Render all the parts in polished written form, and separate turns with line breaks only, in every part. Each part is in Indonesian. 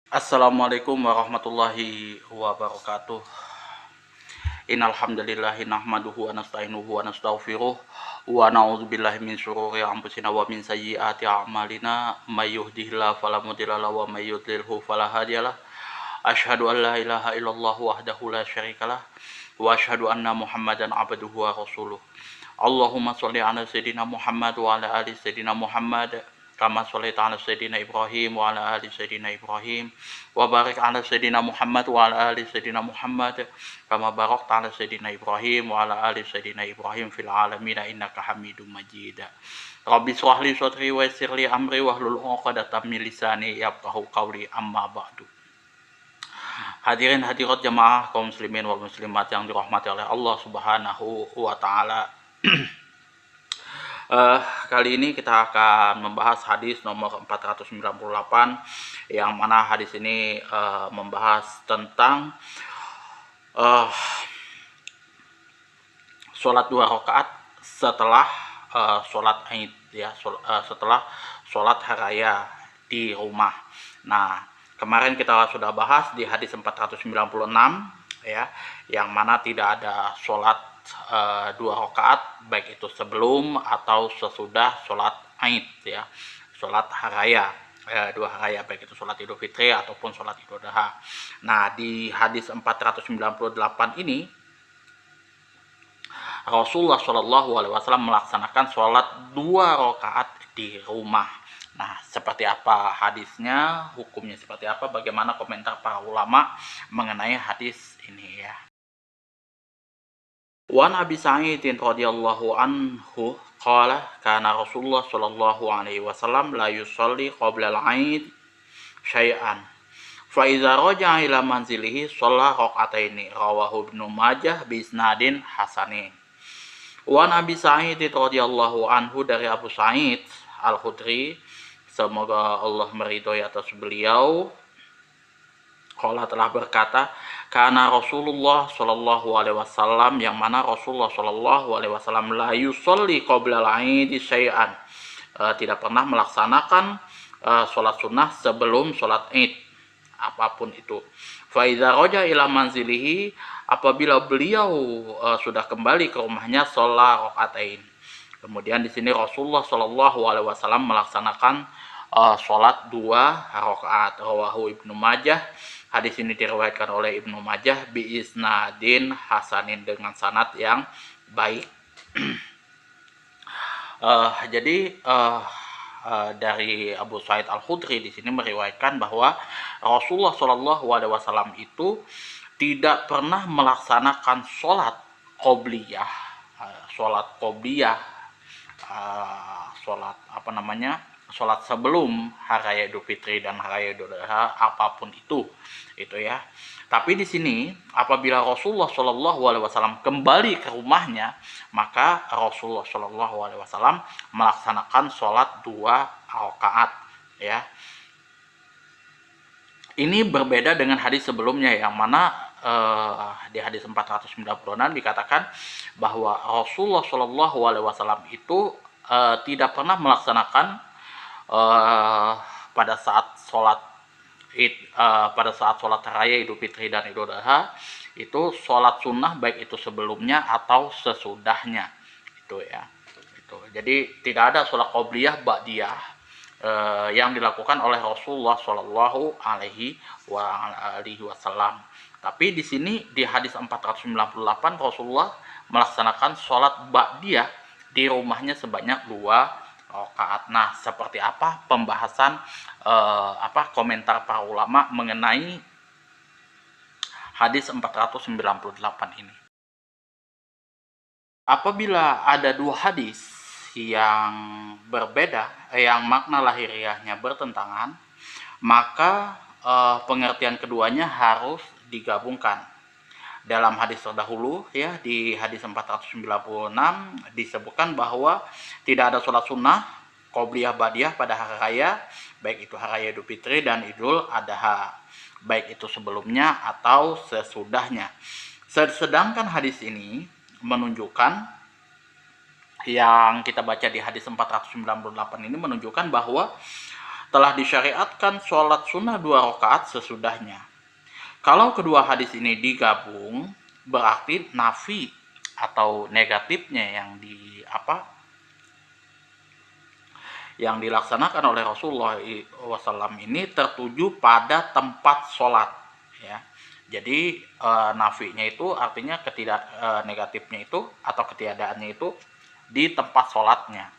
Assalamualaikum warahmatullahi wabarakatuh. Innal hamdalillahi nahmaduhu wa nasta'inuhu wa nastaghfiruh wa na'udzubillahi min syururi anfusina wa min sayyiati a'malina may yahdihillahu fala mudilla lahu wa may yudlilhu fala hadiyalah. Asyhadu an la ilaha illallah wahdahu la syarikalah wa asyhadu anna Muhammadan abduhu wa rasuluh. Allahumma shalli ala sayidina Muhammad wa ala ali sayidina Muhammad kama shallaita ala sayidina Ibrahim wa ala ali sayidina Ibrahim wa barik ala sayidina Muhammad wa ala ali sayidina Muhammad kama barakta ala sayidina Ibrahim wa ala ali sayidina Ibrahim fil alamin innaka Hamidum Majid. Rabbi shrah li sadri wa yassir li amri wahlul 'uqdatam min lisani yafqahu qawli, amma ba'du. Hadirin hadirat jamaah kaum muslimin wal muslimat yang dirahmati oleh Allah Subhanahu wa taala. Kali ini kita akan membahas hadis nomor 498, yang mana hadis ini membahas tentang sholat 2 rakaat setelah sholat Id, ya, setelah sholat hari raya di rumah. Nah, kemarin kita sudah bahas di hadis 496, ya, yang mana tidak ada sholat 2 rakaat baik itu sebelum atau sesudah sholat Id, ya, sholat hari raya, 2 hari raya, baik itu sholat Idul Fitri ataupun sholat Idul Adha. Nah, di hadis 498 ini Rasulullah Shallallahu Alaihi Wasallam melaksanakan sholat 2 rakaat di rumah. Nah, seperti apa hadisnya, hukumnya seperti apa, bagaimana komentar para ulama mengenai hadis ini, ya. Wan Abi Sa'id radhiyallahu anhu qala kana Rasulullah sallallahu alaihi wasallam la yusalli qabla al-'aid syai'an fa idza raja'a ila manzilihi shalla rak'ataini, rawahu Ibnu Majah bi isnadin hasanin. Wan Abi Sa'id radhiyallahu anhu, dari Abu Sa'id Al-Khudri, semoga Allah meridhoi atas beliau, qala telah berkata, karena Rasulullah Shallallahu Alaihi Wasallam, yang mana Rasulullah Shallallahu Alaihi Wasallam la yusolli qabla al-'aid syai'an, tidak pernah melaksanakan sholat sunnah sebelum sholat Id, apapun itu. Fa idza raja ila manzilihi, apabila beliau sudah kembali ke rumahnya, sholat rakaatain. Kemudian di sini Rasulullah Shallallahu Alaihi Wasallam melaksanakan sholat 2 rakaat. Rawahu Ibnu Majah. Hadis ini diriwayatkan oleh Ibnu Majah bi isnadin hasanin, dengan sanad yang baik. Jadi dari Abu Sa'id Al-Khudri di sini meriwayatkan bahwa Rasulullah Shallallahu Alaihi Wasallam itu tidak pernah melaksanakan sholat qobliyah, sholat sebelum hari raya Idul Fitri dan hari raya Idul Adha, apapun itu ya. Tapi di sini apabila Rasulullah Shallallahu Alaihi Wasallam kembali ke rumahnya, maka Rasulullah Shallallahu Alaihi Wasallam melaksanakan sholat 2 rakaat, ya. Ini berbeda dengan hadis sebelumnya, yang mana di hadis 496 dikatakan bahwa Rasulullah Shallallahu Alaihi Wasallam itu tidak pernah melaksanakan pada saat sholat raya Idul Fitri dan Idul Adha itu sholat sunnah, baik itu sebelumnya atau sesudahnya, itu, ya. Jadi tidak ada sholat qobliyah ba'diyah yang dilakukan oleh Rasulullah Shallallahu Alaihi Wasallam. Tapi di sini di hadis 498 Rasulullah melaksanakan sholat ba'diyah di rumahnya sebanyak 2 rakaat. Nah, seperti apa pembahasan komentar para ulama mengenai hadis 498 ini? Apabila ada 2 hadis yang berbeda, yang makna lahiriahnya bertentangan, maka pengertian keduanya harus digabungkan. Dalam hadis terdahulu, ya, di hadis 496 disebutkan bahwa tidak ada sholat sunnah qobliyah ba'diyah pada hari raya, baik itu hari raya Idul Fitri dan Idul Adha, baik itu sebelumnya atau sesudahnya. Sedangkan hadis ini menunjukkan, yang kita baca di hadis 498 ini menunjukkan bahwa telah disyariatkan sholat sunnah 2 rakaat sesudahnya. Kalau kedua hadis ini digabung, berarti nafi atau negatifnya yang dilaksanakan oleh Rasulullah SAW ini tertuju pada tempat sholat, ya. Jadi nafinya itu artinya negatifnya itu atau ketiadaannya itu di tempat sholatnya.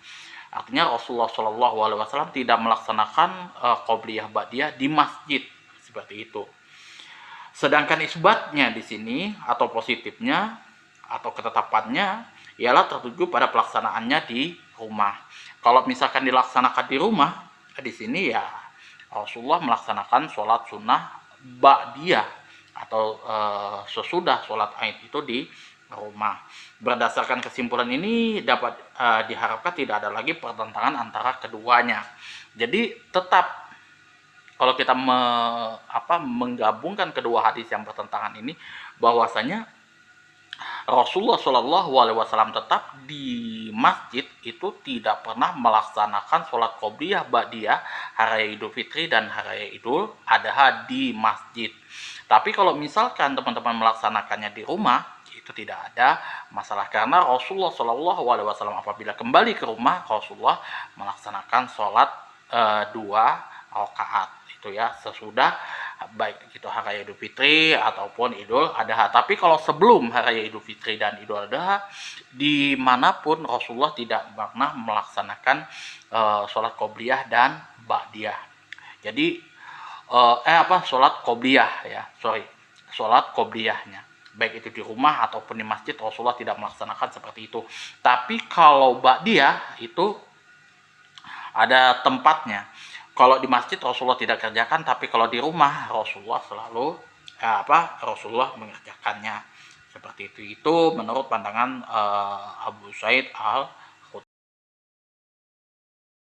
Artinya Rasulullah SAW tidak melaksanakan qobliyah ba'diyah di masjid seperti itu. Sedangkan isbatnya di sini atau positifnya atau ketetapannya ialah tertuju pada pelaksanaannya di rumah. Kalau misalkan dilaksanakan di rumah, di sini ya Rasulullah melaksanakan sholat sunnah ba'diyah atau sesudah sholat Aid itu di rumah. Berdasarkan kesimpulan ini dapat diharapkan tidak ada lagi pertentangan antara keduanya. Jadi tetap kalau kita menggabungkan kedua hadis yang bertentangan ini, bahwasanya Rasulullah SAW tetap di masjid itu tidak pernah melaksanakan sholat qobliyah ba'diyah hari Idul Fitri dan hari Idul Adha di masjid. Tapi kalau misalkan teman-teman melaksanakannya di rumah, itu tidak ada masalah karena Rasulullah SAW apabila kembali ke rumah, Rasulullah melaksanakan sholat 2 rakaat itu ya sesudah baik itu hari raya Idul Fitri ataupun Idul Adha. Tapi kalau sebelum hari raya Idul Fitri dan Idul Adha, dimanapun Rasulullah tidak pernah melaksanakan sholat qobliyah dan ba'diyah. Jadi sholat qobliyah sholat qobliyahnya baik itu di rumah ataupun di masjid Rasulullah tidak melaksanakan seperti itu. Tapi kalau ba'diyah itu ada tempatnya. Kalau di masjid Rasulullah tidak kerjakan, tapi kalau di rumah Rasulullah selalu Rasulullah mengerjakannya seperti itu. Itu menurut pandangan Abu Sa'id Al-Khudri.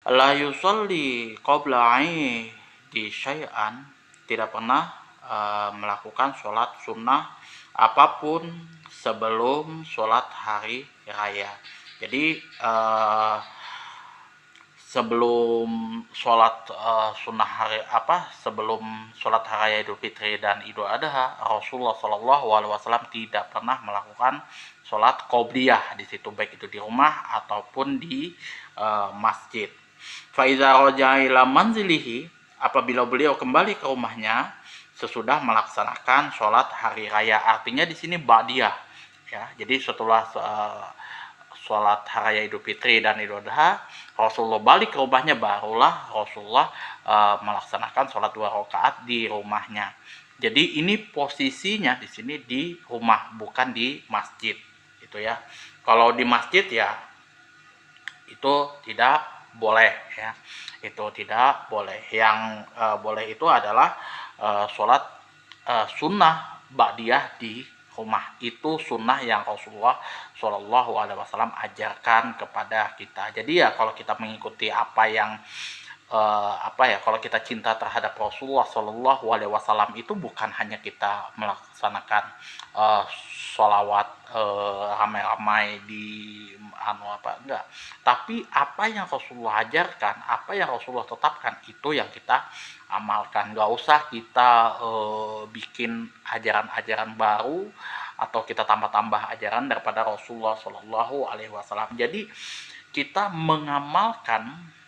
La yusalli qabla di syai'an, tidak pernah melakukan sholat sunnah apapun sebelum sholat hari raya. Jadi sebelum sholat sebelum sholat hari raya Idul Fitri dan Idul Adha, Rasulullah SAW tidak pernah melakukan sholat qobliyah di situ, baik itu di rumah ataupun di masjid. Fa iza raja'a ila manzilihi, apabila beliau kembali ke rumahnya sesudah melaksanakan sholat hari raya, artinya di sini ba'diyah, ya. Jadi setelah sholat hari raya Idul Fitri dan Idul Adha, Rasulullah balik ke rumahnya, barulah Rasulullah melaksanakan sholat 2 rakaat di rumahnya. Jadi ini posisinya di sini di rumah, bukan di masjid, itu ya. Kalau di masjid ya itu tidak boleh, ya. Itu tidak boleh. Yang boleh itu adalah sholat sunnah ba'diyah di rumah. Itu sunnah yang Rasulullah SAW ajarkan kepada kita. Jadi ya kalau kita mengikuti kalau kita cinta terhadap Rasulullah SAW itu bukan hanya kita melaksanakan sholawat ramai-ramai di enggak. Tapi apa yang Rasulullah ajarkan, apa yang Rasulullah tetapkan, itu yang kita amalkan. Nggak usah kita bikin ajaran-ajaran baru atau kita tambah-tambah ajaran daripada Rasulullah SAW. Jadi kita mengamalkan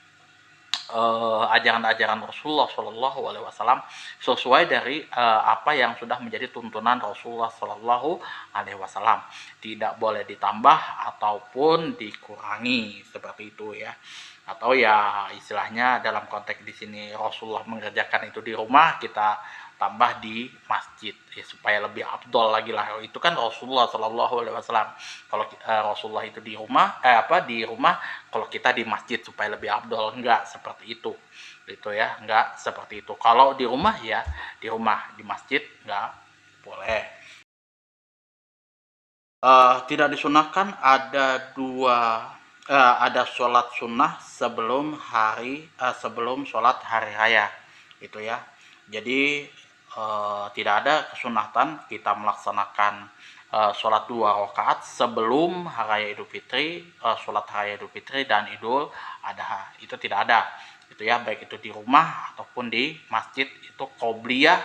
ajaran-ajaran Rasulullah SAW sesuai dari apa yang sudah menjadi tuntunan Rasulullah SAW. Tidak boleh ditambah ataupun dikurangi seperti itu ya. Atau ya istilahnya dalam konteks di sini Rasulullah mengerjakan itu di rumah, kita tambah di masjid ya, supaya lebih afdol lagi lah. Itu kan Rasulullah SAW. Kalau Rasulullah itu di rumah kalau kita di masjid supaya lebih afdol, enggak seperti itu ya, enggak seperti itu. Kalau di rumah ya di rumah, di masjid enggak boleh. Tidak disunahkan ada sholat sunnah sebelum sholat hari raya itu ya. Jadi tidak ada kesunatan kita melaksanakan sholat 2 rakaat sebelum hari raya Idul Fitri, sholat hari raya Idul Fitri dan Idul Adha. Itu tidak ada. gitu ya, baik itu di rumah ataupun di masjid. Itu qobliyah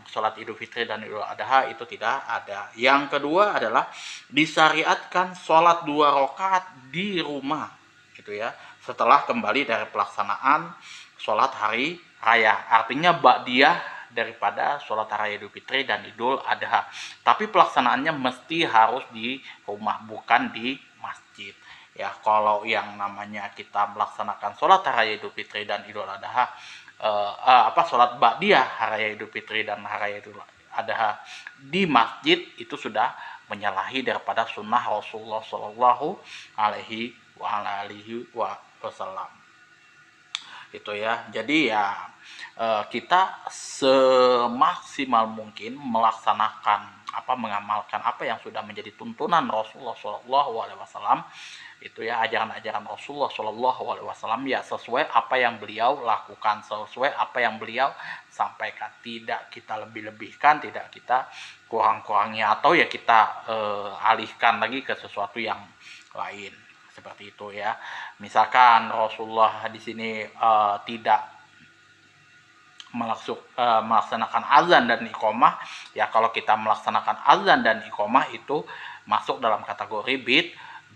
sholat Idul Fitri dan Idul Adha itu tidak ada. Yang kedua adalah disyariatkan sholat 2 rakaat di rumah gitu ya, setelah kembali dari pelaksanaan sholat hari raya. Artinya ba'diyah daripada sholat raya Idul Fitri dan Idul Adha. Tapi pelaksanaannya mesti harus di rumah, bukan di masjid. Ya, kalau yang namanya kita melaksanakan sholat raya Idul Fitri dan Idul Adha, sholat ba'diyah raya Idul Fitri dan raya Idul Adha di masjid, itu sudah menyalahi daripada sunnah Rasulullah Shallallahu Alaihi Wasallam. Itu ya. Jadi ya kita semaksimal mungkin melaksanakan mengamalkan apa yang sudah menjadi tuntunan Rasulullah Shallallahu Alaihi Wasallam, itu ya, ajaran-ajaran Rasulullah Shallallahu Alaihi Wasallam, ya sesuai apa yang beliau lakukan, sesuai apa yang beliau sampaikan. Tidak kita lebih-lebihkan, tidak kita kurang-kurangi, atau ya kita alihkan lagi ke sesuatu yang lain, seperti itu ya. Misalkan Rasulullah di sini tidak melaksanakan azan dan iqomah, ya kalau kita melaksanakan azan dan iqomah itu masuk dalam kategori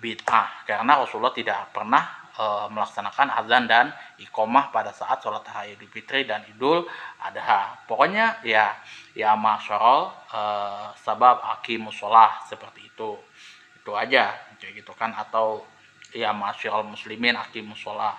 bid'ah, karena Rasulullah tidak pernah melaksanakan azan dan iqomah pada saat sholat hari Idul Fitri dan Idul Adha. Pokoknya ya masyarul sabab aqimus sholah, seperti itu aja kayak gitu kan. Atau ya masyarul muslimin aqimus sholah,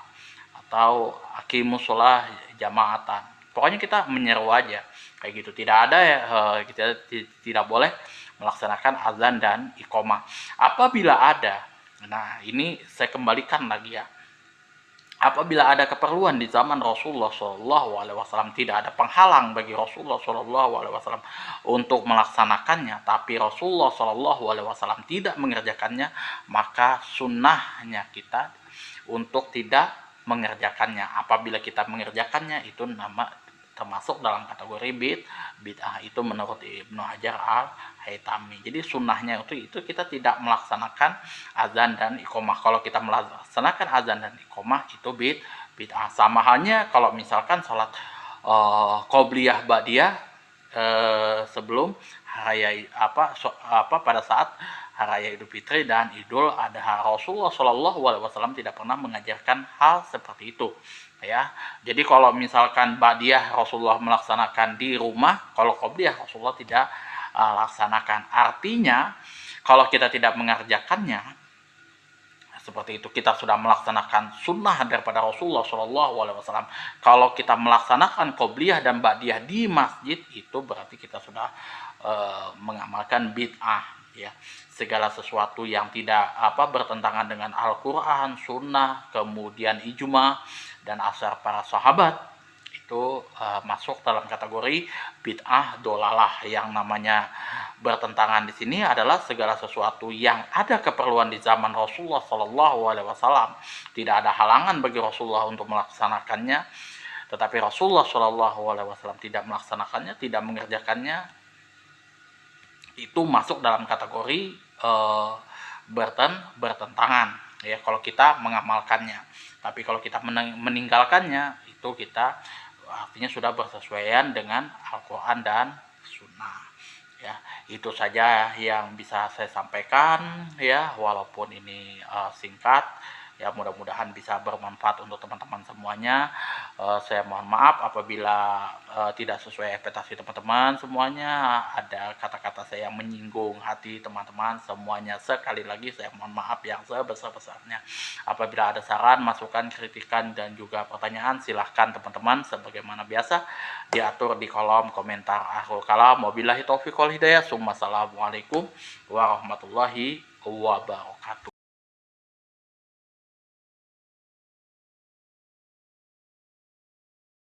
atau aqimus sholah jamaatan. Pokoknya kita menyeru aja kayak gitu. Tidak ada ya, kita tidak boleh melaksanakan azan dan iqomah. Apabila ada, nah ini saya kembalikan lagi ya, apabila ada keperluan di zaman Rasulullah Shallallahu Alaihi Wasallam, tidak ada penghalang bagi Rasulullah Shallallahu Alaihi Wasallam untuk melaksanakannya, tapi Rasulullah Shallallahu Alaihi Wasallam tidak mengerjakannya, maka sunnahnya kita untuk tidak mengerjakannya. Apabila kita mengerjakannya, itu termasuk dalam kategori bid'ah, itu menurut Ibnu Hajar Al-Haytami. Jadi sunnahnya itu kita tidak melaksanakan azan dan iqomah. Kalau kita melaksanakan azan dan iqomah, itu bid'ah. Sama halnya kalau misalkan sholat qobliyah ba'diyah sebelum hari pada saat hari Idul Fitri dan Idul Adha. Rasulullah Shallallahu Alaihi Wasallam tidak pernah mengajarkan hal seperti itu ya. Jadi kalau misalkan ba'diyah Rasulullah melaksanakan di rumah, kalau qobliyah Rasulullah tidak laksanakan. Artinya kalau kita tidak mengerjakannya seperti itu, kita sudah melaksanakan sunnah daripada Rasulullah Shallallahu Alaihi Wasallam. Kalau kita melaksanakan qobliyah dan ba'diyah di masjid, itu berarti kita sudah mengamalkan bid'ah ya. Segala sesuatu yang tidak bertentangan dengan Al-Quran, sunnah, kemudian ijma dan asar para sahabat, itu masuk dalam kategori bid'ah dolalah. Yang namanya bertentangan di sini adalah segala sesuatu yang ada keperluan di zaman Rasulullah Shallallahu Alaihi Wasallam, tidak ada halangan bagi Rasulullah untuk melaksanakannya, tetapi Rasulullah Shallallahu Alaihi Wasallam tidak melaksanakannya, tidak mengerjakannya, itu masuk dalam kategori bertentangan ya kalau kita mengamalkannya. Tapi kalau kita meninggalkannya, itu kita artinya sudah bersesuaian dengan Al-Quran dan Sunnah ya. Itu saja yang bisa saya sampaikan ya, walaupun ini singkat ya, mudah-mudahan bisa bermanfaat untuk teman-teman semuanya. Saya mohon maaf apabila tidak sesuai ekspektasi teman-teman semuanya, ada kata-kata saya yang menyinggung hati teman-teman semuanya. Sekali lagi saya mohon maaf yang sebesar-besarnya. Apabila ada saran, masukan, kritikan dan juga pertanyaan, silahkan teman-teman sebagaimana biasa diatur di kolom komentar. Akhirul kalam, wabillahi taufiq wal hidayah. Assalamualaikum warahmatullahi wabarakatuh.